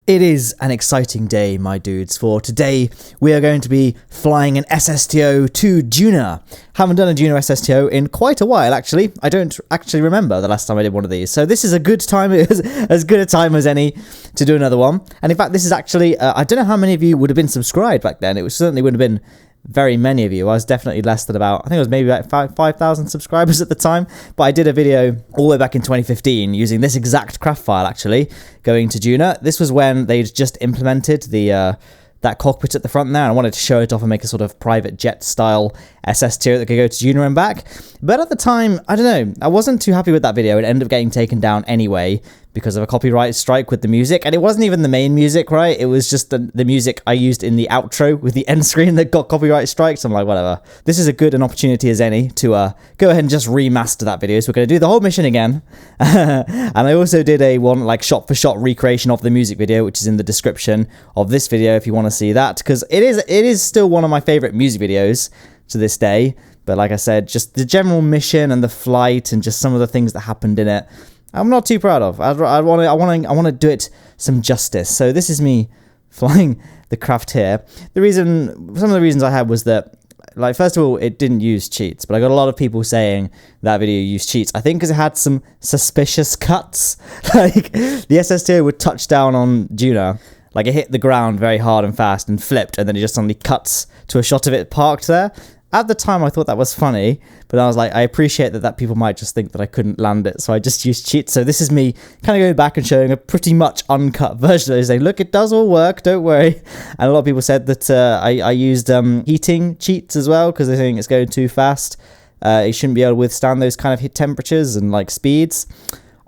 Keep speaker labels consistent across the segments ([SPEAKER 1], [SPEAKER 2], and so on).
[SPEAKER 1] It is an exciting day, my dudes, for today we are going to be flying an SSTO to Duna. Haven't done a Duna SSTO in quite a while, actually. I don't actually remember the last time I did one of these, so this is a good time, as good a time as any to do another one. And in fact, this is actually, I don't know how many of you would have been subscribed back then. It certainly would have been very many of you. I was definitely less than about, I think it was maybe about 5,000 subscribers at the time, but I did a video all the way back in 2015 using this exact craft file, actually, going to Duna. This was when they'd just implemented the that cockpit at the front there, and I wanted to show it off and make a sort of private jet style SSTO that could go to Duna and back. But at the time, I don't know, I wasn't too happy with that video. It ended up getting taken down anyway because of a copyright strike with the music, and it wasn't even the main music, right? It was just the music I used in the outro with the end screen that got copyright strikes. I'm like, whatever. This is as good an opportunity as any to go ahead and just remaster that video. So we're going to do the whole mission again. And I also did a shot-for-shot recreation of the music video, which is in the description of this video if you want to see that, because it is still one of my favorite music videos to this day. But like I said, just the general mission and the flight and just some of the things that happened in it, I'm not too proud of. I want to do it some justice. So this is me flying the craft here. Some of the reasons I had was that, like, first of all, it didn't use cheats, but I got a lot of people saying that video used cheats. I think because it had some suspicious cuts. Like, the SSTO would touch down on Duna, like it hit the ground very hard and fast and flipped, and then it just suddenly cuts to a shot of it parked there. At the time, I thought that was funny, but I was like, I appreciate that people might just think that I couldn't land it, so I just used cheats. So this is me kind of going back and showing a pretty much uncut version of it, saying, look, it does all work, don't worry. And a lot of people said that I used heating cheats as well, because they think it's going too fast. It shouldn't be able to withstand those kind of hit temperatures and like speeds.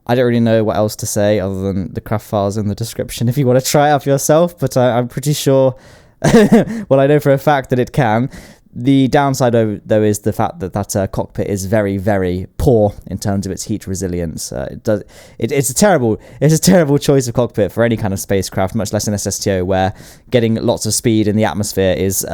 [SPEAKER 1] I don't really know what else to say other than the craft files in the description if you want to try it out for yourself, but I'm pretty sure, well, I know for a fact that it can. The downside, though, is the fact that that cockpit is very, very poor in terms of its heat resilience. It's a terrible choice of cockpit for any kind of spacecraft, much less an SSTO, where getting lots of speed in the atmosphere is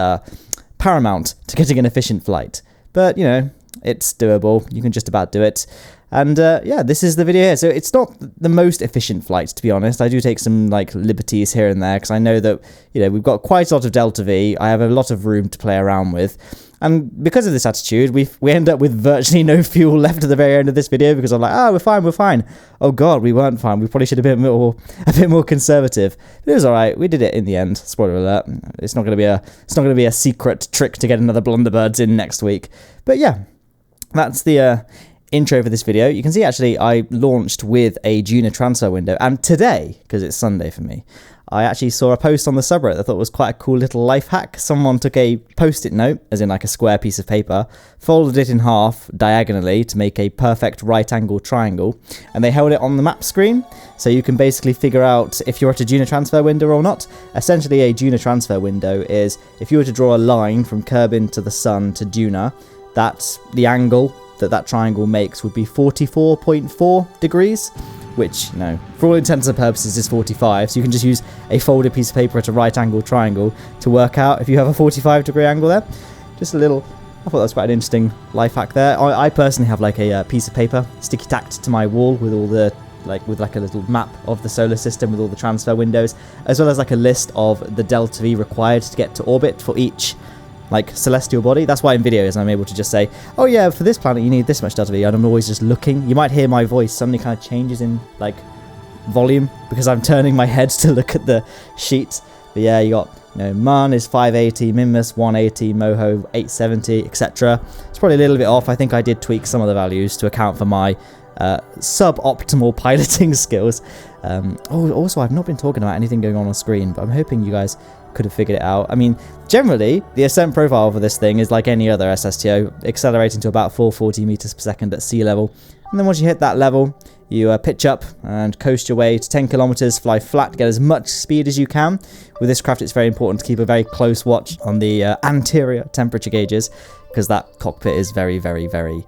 [SPEAKER 1] paramount to getting an efficient flight. But, you know, it's doable. You can just about do it. And yeah, this is the video here. So it's not the most efficient flight, to be honest. I do take some like liberties here and there because I know that, you know, we've got quite a lot of delta V. I have a lot of room to play around with. And because of this attitude, we end up with virtually no fuel left at the very end of this video because I'm like, oh, we're fine. Oh god, we weren't fine. We probably should have been a bit more conservative. But it was all right. We did it in the end. Spoiler alert. It's not going to be a secret trick to get another Blunderbirds in next week. But yeah, that's the intro for this video. You can see actually I launched with a Duna transfer window, and today, because it's Sunday for me, I actually saw a post on the subreddit I thought was quite a cool little life hack. Someone took a post-it note, as in like a square piece of paper, folded it in half diagonally to make a perfect right-angle triangle, and they held it on the map screen, so you can basically figure out if you're at a Duna transfer window or not. Essentially, a Duna transfer window is if you were to draw a line from Kerbin to the sun to Duna, that's the angle that triangle makes would be 44.4 degrees, which, you know, for all intents and purposes is 45, so you can just use a folded piece of paper at a right angle triangle to work out if you have a 45-degree angle there. Just a little, I thought that was quite an interesting life hack there. I personally have like a piece of paper sticky tacked to my wall with all the, with a little map of the solar system with all the transfer windows, as well as like a list of the delta V required to get to orbit for each like celestial body. That's why in videos I'm able to just say, oh yeah, for this planet you need this much delta V, and I'm always just looking. You might hear my voice suddenly kind of changes in like volume because I'm turning my head to look at the sheet. But yeah, you got, you know, Mun is 580, Minmus 180, Moho 870, etc. It's probably a little bit off. I think I did tweak some of the values to account for my suboptimal piloting skills. Also, I've not been talking about anything going on screen, but I'm hoping you guys could have figured it out. I mean, generally, the ascent profile for this thing is like any other SSTO, accelerating to about 440 meters per second at sea level. And then once you hit that level, you pitch up and coast your way to 10 kilometers, fly flat, get as much speed as you can. With this craft, it's very important to keep a very close watch on the anterior temperature gauges, because that cockpit is very, very, very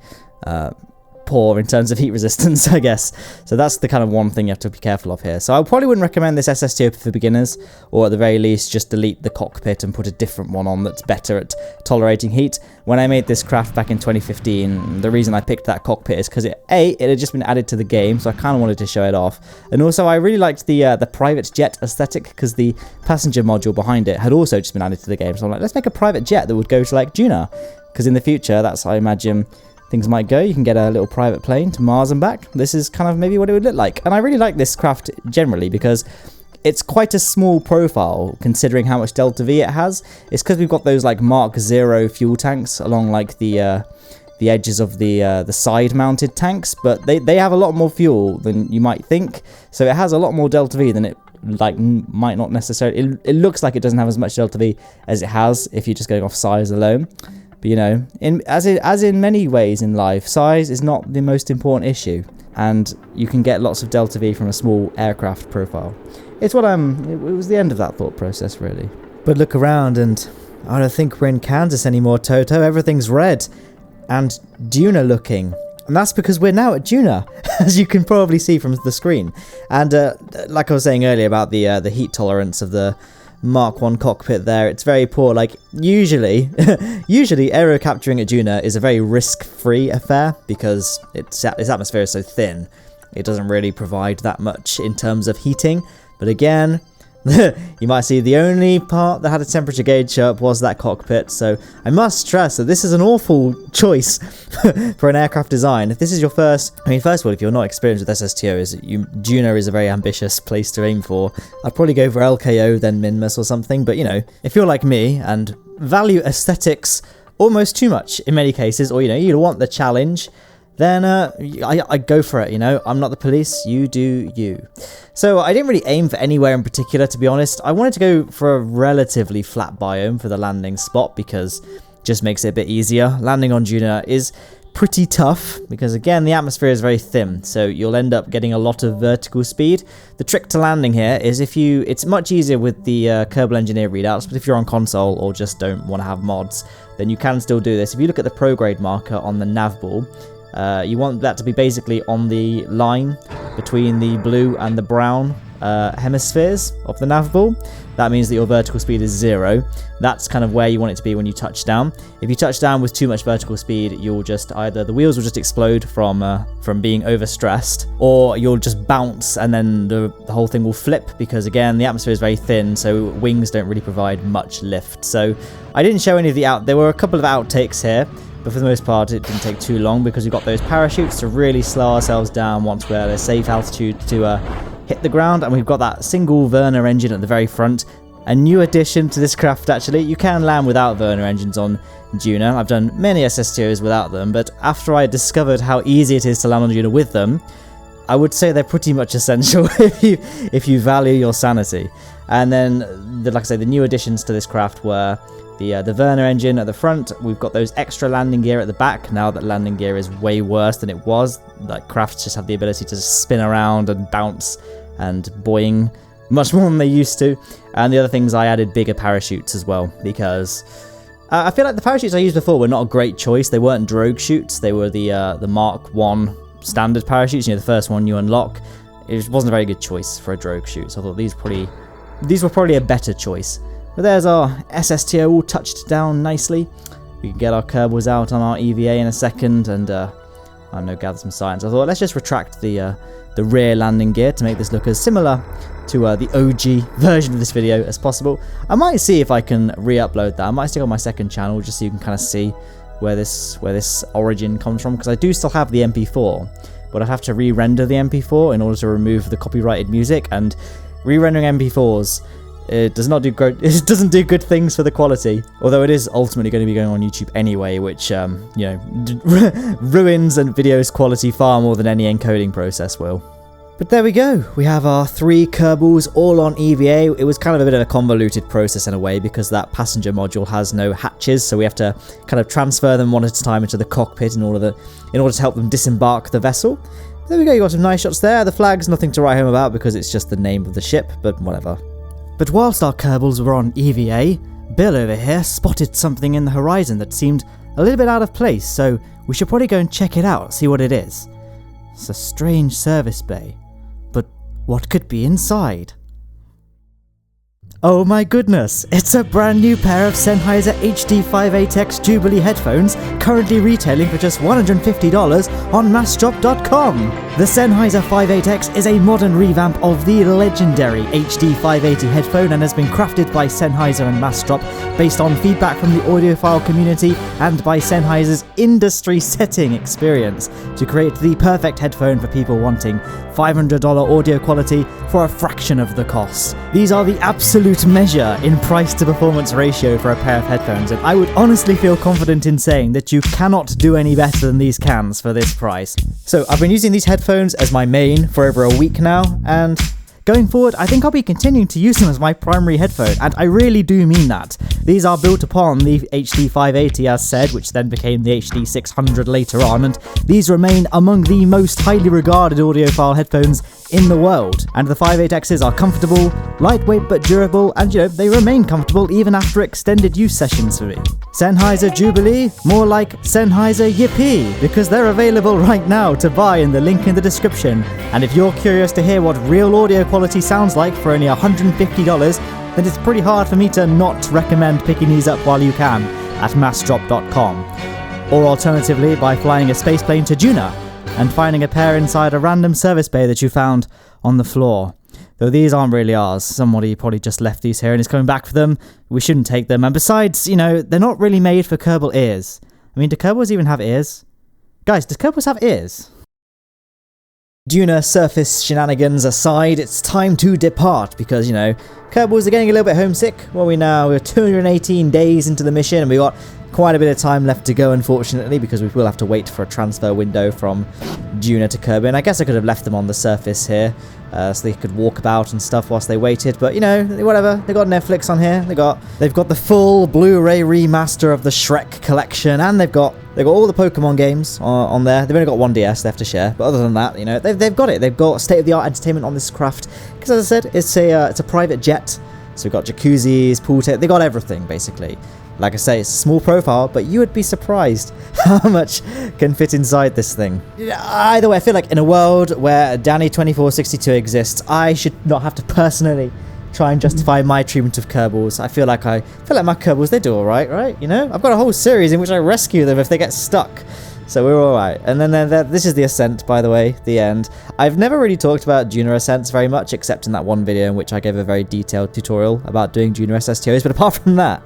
[SPEAKER 1] poor in terms of heat resistance, I guess. So that's the kind of one thing you have to be careful of here. So I probably wouldn't recommend this SSTO for beginners, or at the very least just delete the cockpit and put a different one on that's better at tolerating heat. When I made this craft back in 2015, the reason I picked that cockpit is because it had just been added to the game, so I kind of wanted to show it off. And also I really liked the private jet aesthetic, because the passenger module behind it had also just been added to the game. So I'm like, let's make a private jet that would go to like Duna, because in the future that's how I imagine things might go. You can get a little private plane to Mars and back. This is kind of maybe what it would look like. And I really like this craft generally because it's quite a small profile considering how much delta V it has. It's because we've got those like Mark 0 fuel tanks along like the edges of the side mounted tanks, but they have a lot more fuel than you might think. So it has a lot more delta V than it might not necessarily. It looks like it doesn't have as much delta V as it has if you're just going off size alone. But you know, as in many ways in life, size is not the most important issue, and you can get lots of delta V from a small aircraft profile. It's what it was the end of that thought process, really. But look around, and I don't think we're in Kansas anymore, Toto. Everything's red and Duna looking, and that's because we're now at Duna, as you can probably see from the screen. And like I was saying earlier about the heat tolerance of the Mark 1 cockpit there, it's very poor. Like usually aero capturing at Duna is a very risk-free affair because its atmosphere is so thin. It doesn't really provide that much in terms of heating. But again, you might see the only part that had a temperature gauge up was that cockpit. So I must stress that this is an awful choice for an aircraft design. If this is your first of all, if you're not experienced with SSTO, Duna is a very ambitious place to aim for. I'd probably go for LKO, then Minmus or something. But you know, if you're like me and value aesthetics almost too much in many cases, or you know, you want the challenge, then I go for it, you know. I'm not the police, you do you. So I didn't really aim for anywhere in particular, to be honest. I wanted to go for a relatively flat biome for the landing spot because it just makes it a bit easier. Landing on Duna is pretty tough because, again, the atmosphere is very thin, so you'll end up getting a lot of vertical speed. The trick to landing here is it's much easier with the Kerbal Engineer readouts, but if you're on console or just don't want to have mods, then you can still do this. If you look at the prograde marker on the nav ball, you want that to be basically on the line between the blue and the brown hemispheres of the nav ball. That means that your vertical speed is 0. That's kind of where you want it to be when you touch down. If you touch down with too much vertical speed, you'll just either the wheels will just explode from being overstressed, or you'll just bounce and then the whole thing will flip because, again, the atmosphere is very thin, so wings don't really provide much lift. So I didn't show any of the there were a couple of outtakes here, but for the most part it didn't take too long because we've got those parachutes to really slow ourselves down once we're at a safe altitude to hit the ground, and we've got that single Werner engine at the very front. A new addition to this craft, actually. You can land without Werner engines on Duna. I've done many SSTOs without them, but after I discovered how easy it is to land on Duna with them, I would say they're pretty much essential if you value your sanity. And then, like I say, the new additions to this craft were the Werner engine at the front. We've got those extra landing gear at the back. Now that landing gear is way worse than it was. Like, crafts just have the ability to spin around and bounce and boing much more than they used to. And the other things, I added bigger parachutes as well, because I feel like the parachutes I used before were not a great choice. They weren't drogue chutes. They were the Mark 1 standard parachutes, you know, the first one you unlock. It wasn't a very good choice for a drogue chute, so I thought these were probably a better choice. But there's our SSTO all touched down nicely. We can get our Kerbals out on our EVA in a second and I don't know, gather some science. I thought let's just retract the rear landing gear to make this look as similar to the OG version of this video as possible. I might see if I can re-upload that. I might stick on my second channel just so you can kind of see where this origin comes from, because I do still have the MP4, but I'd have to re-render the MP4 in order to remove the copyrighted music, and re-rendering MP4s it doesn't do good things for the quality, although it is ultimately going to be going on YouTube anyway, which you know, ruins a video's quality far more than any encoding process will. But there we go, we have our 3 Kerbals all on EVA. It was kind of a bit of a convoluted process in a way because that passenger module has no hatches, so we have to kind of transfer them one at a time into the cockpit in order to help them disembark the vessel. There we go, you got some nice shots there. The flag's nothing to write home about because it's just the name of the ship, but whatever. But whilst our Kerbals were on EVA, Bill over here spotted something in the horizon that seemed a little bit out of place, so we should probably go and check it out, see what it is. It's a strange service bay, but what could be inside? Oh my goodness, it's a brand new pair of Sennheiser HD58X Jubilee headphones, currently retailing for just $150 on MASSDROP.com. The Sennheiser 58X is a modern revamp of the legendary HD580 headphone and has been crafted by Sennheiser and MASSDROP based on feedback from the audiophile community and by Sennheiser's industry-setting experience to create the perfect headphone for people wanting $500 audio quality for a fraction of the cost. These are the absolute measure in price to performance ratio for a pair of headphones, and I would honestly feel confident in saying that you cannot do any better than these cans for this price. So I've been using these headphones as my main for over a week now, and going forward, I think I'll be continuing to use them as my primary headphone, and I really do mean that. These are built upon the HD580 as said, which then became the HD600 later on, and these remain among the most highly regarded audiophile headphones in the world. And the 58Xs are comfortable, lightweight but durable, and they remain comfortable even after extended use sessions for me. Sennheiser Jubilee? More like Sennheiser Yippee, because they're available right now to buy in the link in the description. And if you're curious to hear what real audio quality sounds like for only $150, then it's pretty hard for me to not recommend picking these up while you can at massdrop.com. Or alternatively by flying a spaceplane to Duna and finding a pair inside a random service bay that you found on the floor. Though these aren't really ours. Somebody probably just left these here and is coming back for them. We shouldn't take them. And besides, they're not really made for Kerbal ears. I mean, do Kerbals even have ears? Guys, does Kerbals have ears? Duna surface shenanigans aside, it's time to depart because, Kerbals are getting a little bit homesick. We're 218 days into the mission and we got quite a bit of time left to go, unfortunately, because we will have to wait for a transfer window from Duna to Kerbin. I guess I could have left them on the surface here, so they could walk about and stuff whilst they waited, but whatever. They got Netflix on here. They've got the full Blu-ray remaster of the Shrek collection, and they've got all the Pokemon games on there. They've only got one DS they have to share, but other than that, they've got it. They've got state-of-the-art entertainment on this craft. Because as I said, it's a private jet, so we've got jacuzzis, pool table. They got everything basically. Like I say, it's a small profile, but you would be surprised how much can fit inside this thing. Either way, I feel like in a world where Danny2462 exists, I should not have to personally try and justify my treatment of Kerbals. I feel like my Kerbals, they do alright, right? I've got a whole series in which I rescue them if they get stuck. So we're alright. And then this is the Ascent, by the way, the end. I've never really talked about Duna Ascents very much, except in that one video in which I gave a very detailed tutorial about doing Duna SSTOs, but apart from that,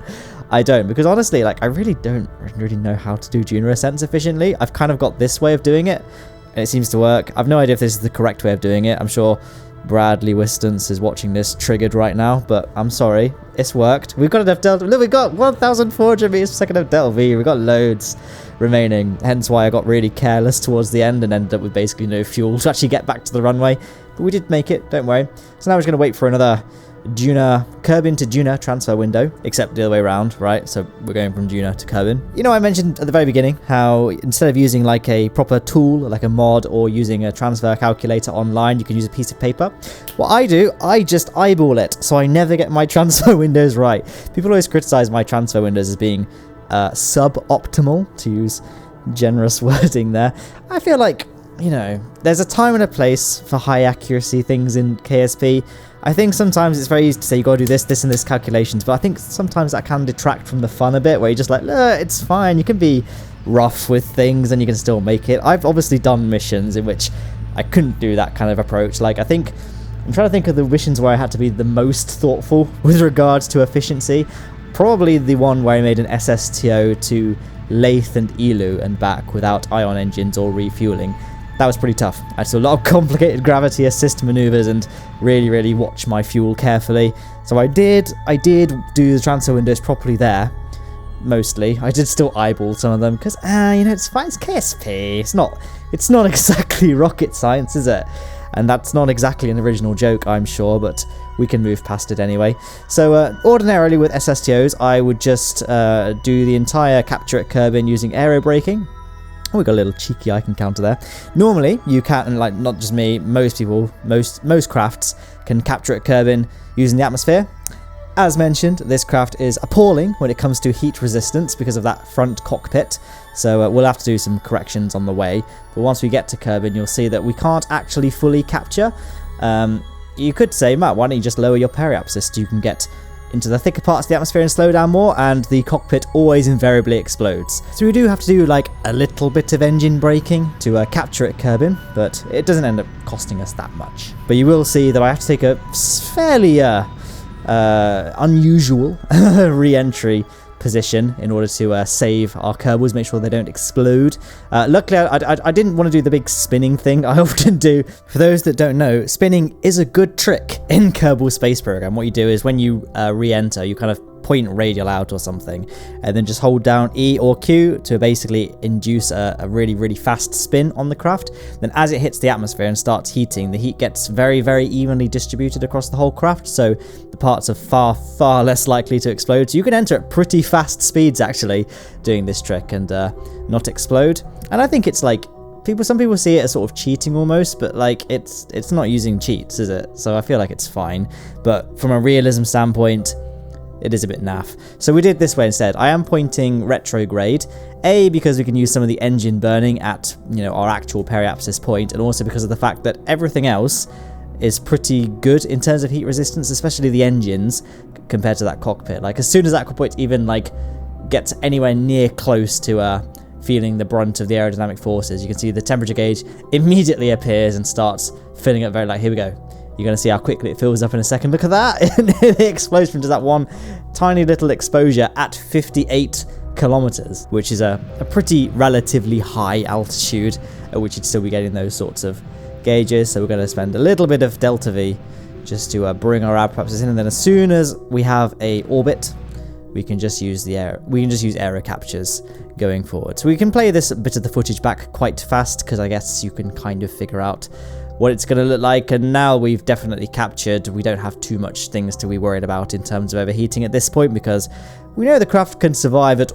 [SPEAKER 1] I don't, because honestly, I really don't know how to do Duna Ascents efficiently. I've kind of got this way of doing it, and it seems to work. I've no idea if this is the correct way of doing it. I'm sure Bradley Wistance is watching this triggered right now, but I'm sorry. It's worked. We've got enough Delta. Look, we've got 1,400 meters per second of Delta V. We've got loads remaining, hence why I got really careless towards the end and ended up with basically no fuel to actually get back to the runway. But we did make it, don't worry. So now we're just going to wait for another Kerbin to Duna transfer window, except the other way around, right? So we're going from Duna to Kerbin. I mentioned at the very beginning how instead of using like a proper tool, like a mod, or using a transfer calculator online, you can use a piece of paper. What I do, I just eyeball it, so I never get my transfer windows right. People always criticize my transfer windows as being suboptimal, to use generous wording there. I feel like, there's a time and a place for high accuracy things in KSP. I think sometimes it's very easy to say you gotta do this, and this calculations, but I think sometimes that can detract from the fun a bit, where you're just like, it's fine, you can be rough with things and you can still make it. I've obviously done missions in which I couldn't do that kind of approach. I'm trying to think of the missions where I had to be the most thoughtful with regards to efficiency. Probably the one where I made an SSTO to Lathe and Elu and back without ion engines or refueling. That was pretty tough. I had to do a lot of complicated gravity assist maneuvers and really watch my fuel carefully. So I did do the transfer windows properly there, mostly. I did still eyeball some of them because it's fine. It's KSP. It's not exactly rocket science, is it? And that's not exactly an original joke, I'm sure, but we can move past it anyway. So ordinarily with SSTOs, I would just do the entire capture at Kerbin using aero braking. Oh, we got a little cheeky icon counter there. Normally, you can, not just me, most people, most crafts can capture at Kerbin using the atmosphere. As mentioned, this craft is appalling when it comes to heat resistance because of that front cockpit, so we'll have to do some corrections on the way. But once we get to Kerbin, you'll see that we can't actually fully capture. You could say, Matt, why don't you just lower your periapsis so you can get into the thicker parts of the atmosphere and slow down more, and the cockpit always invariably explodes. So we do have to do like a little bit of engine braking to capture it, Kerbin, but it doesn't end up costing us that much. But you will see that I have to take a fairly unusual re-entry position in order to save our Kerbals, make sure they don't explode. Luckily, I didn't want to do the big spinning thing I often do. For those that don't know, spinning is a good trick in Kerbal Space Program. What you do is when you re-enter, you kind of point radial out or something, and then just hold down E or Q to basically induce a really, really fast spin on the craft. Then as it hits the atmosphere and starts heating, the heat gets very, very evenly distributed across the whole craft, so the parts are far, far less likely to explode. So you can enter at pretty fast speeds actually doing this trick and not explode. And I think it's like, some people see it as sort of cheating almost, but like it's not using cheats, is it? So I feel like it's fine. But from a realism standpoint, it is a bit naff. So we did this way instead. I am pointing retrograde, A, because we can use some of the engine burning at, our actual periapsis point, and also because of the fact that everything else is pretty good in terms of heat resistance, especially the engines compared to that cockpit. Like as soon as that cockpit even like gets anywhere near close to feeling the brunt of the aerodynamic forces, you can see the temperature gauge immediately appears and starts filling up very here we go. You're going to see how quickly it fills up in a second. Look at that. It explodes from just that one tiny little exposure at 58 kilometers, which is a pretty relatively high altitude at which you'd still be getting those sorts of gauges. So we're going to spend a little bit of delta V just to bring our periapsis in, and then as soon as we have a orbit, we can just use aero captures going forward. So we can play this bit of the footage back quite fast because I guess you can kind of figure out what it's going to look like. And now we've definitely captured, we don't have too much things to be worried about in terms of overheating at this point, because we know the craft can survive at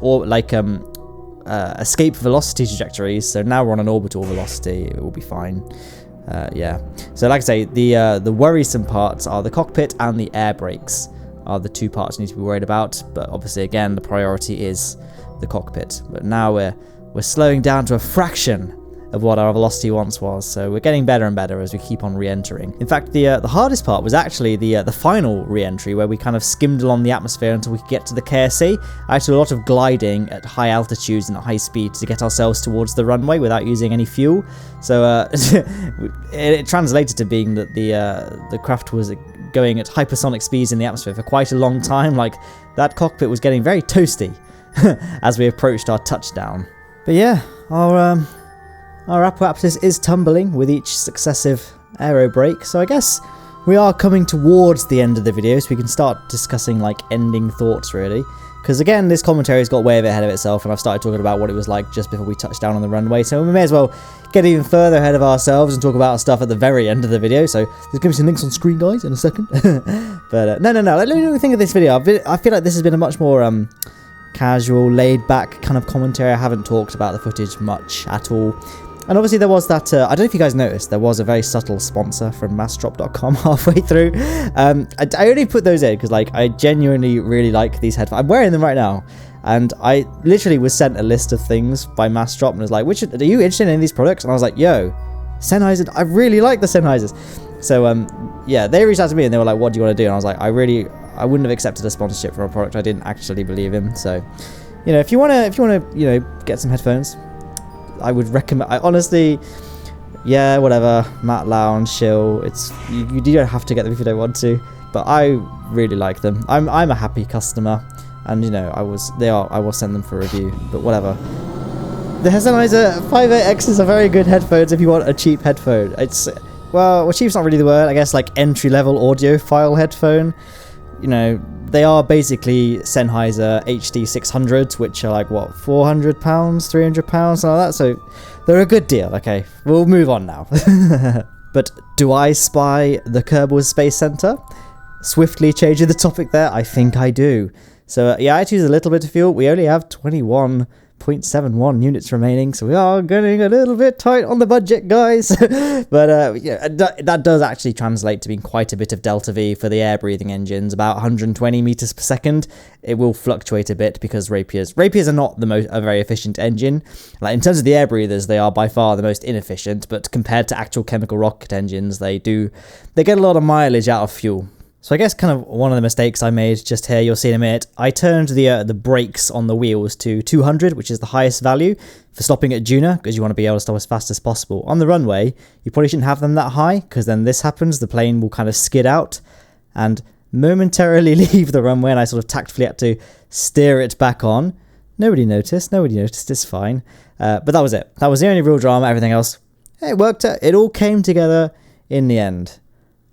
[SPEAKER 1] escape velocity trajectories. So now we're on an orbital velocity, it will be fine. Yeah, so like I say, the worrisome parts are the cockpit and the air brakes are the two parts you need to be worried about, but obviously again the priority is the cockpit. But now we're slowing down to a fraction of what our velocity once was, so we're getting better and better as we keep on re-entering. In fact, the hardest part was actually the final re-entry, where we kind of skimmed along the atmosphere until we could get to the KSC. I had to do a lot of gliding at high altitudes and at high speeds to get ourselves towards the runway without using any fuel. So it translated to being that the craft was going at hypersonic speeds in the atmosphere for quite a long time. Like, that cockpit was getting very toasty as we approached our touchdown. But yeah, our apparatus is tumbling with each successive aero brake, so I guess we are coming towards the end of the video, so we can start discussing like ending thoughts really. Because again, this commentary's got way ahead of itself, and I've started talking about what it was like just before we touched down on the runway, so we may as well get even further ahead of ourselves and talk about our stuff at the very end of the video. So there's going to be some links on screen, guys, in a second. But no, let me think of this video. I feel like this has been a much more casual, laid-back kind of commentary. I haven't talked about the footage much at all. And obviously there was that, I don't know if you guys noticed, there was a very subtle sponsor from MASSDROP.com halfway through. I only put those in because like I genuinely really like these headphones. I'm wearing them right now. And I literally was sent a list of things by MASSDROP and was like, are you interested in any of these products? And I was like, yo, Sennheiser, I really like the Sennheisers. So yeah, they reached out to me and they were like, what do you want to do? And I was like, I wouldn't have accepted a sponsorship for a product I didn't actually believe in. So, if you want to, get some headphones, I would recommend. Honestly, yeah, whatever. Matt Lounge, chill. You don't have to get them if you don't want to, but I really like them. I'm a happy customer, and I will send them for review. But whatever. The Sennheiser 58X are very good headphones if you want a cheap headphone. Well, cheap's not really the word. I guess like entry-level audiophile headphone. They are basically Sennheiser HD 600s, which are like, what, £400, £300, something like that. So they're a good deal, okay? We'll move on now. But do I spy the Kerbal Space Center? Swiftly changing the topic there, I think I do. So yeah, I choose a little bit of fuel. We only have 21 0.71 units remaining, so we are getting a little bit tight on the budget, guys. But yeah, that does actually translate to being quite a bit of delta V for the air-breathing engines, about 120 meters per second. It will fluctuate a bit because Rapiers are not a very efficient engine. Like in terms of the air breathers, they are by far the most inefficient, but compared to actual chemical rocket engines, they get a lot of mileage out of fuel. So I guess kind of one of the mistakes I made just here, you'll see in a minute, I turned the brakes on the wheels to 200, which is the highest value for stopping at Duna, because you want to be able to stop as fast as possible. On the runway, you probably shouldn't have them that high, because then this happens, the plane will kind of skid out and momentarily leave the runway, and I sort of tactfully had to steer it back on. Nobody noticed, it's fine. But that was it. That was the only real drama. Everything else, it worked out. It all came together in the end.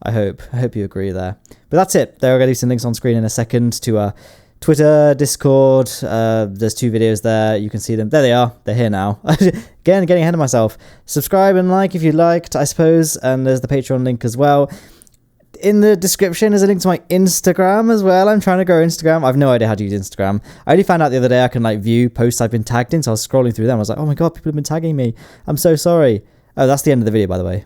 [SPEAKER 1] I hope you agree there. But that's it. There are going to be some links on screen in a second to Twitter, Discord. There's 2 videos there. You can see them. There they are. They're here now. Again, getting ahead of myself. Subscribe and like if you liked, I suppose. And there's the Patreon link as well. In the description is a link to my Instagram as well. I'm trying to grow Instagram. I have no idea how to use Instagram. I only found out the other day I can view posts I've been tagged in. So I was scrolling through them. I was like, oh my god, people have been tagging me. I'm so sorry. Oh, that's the end of the video, by the way.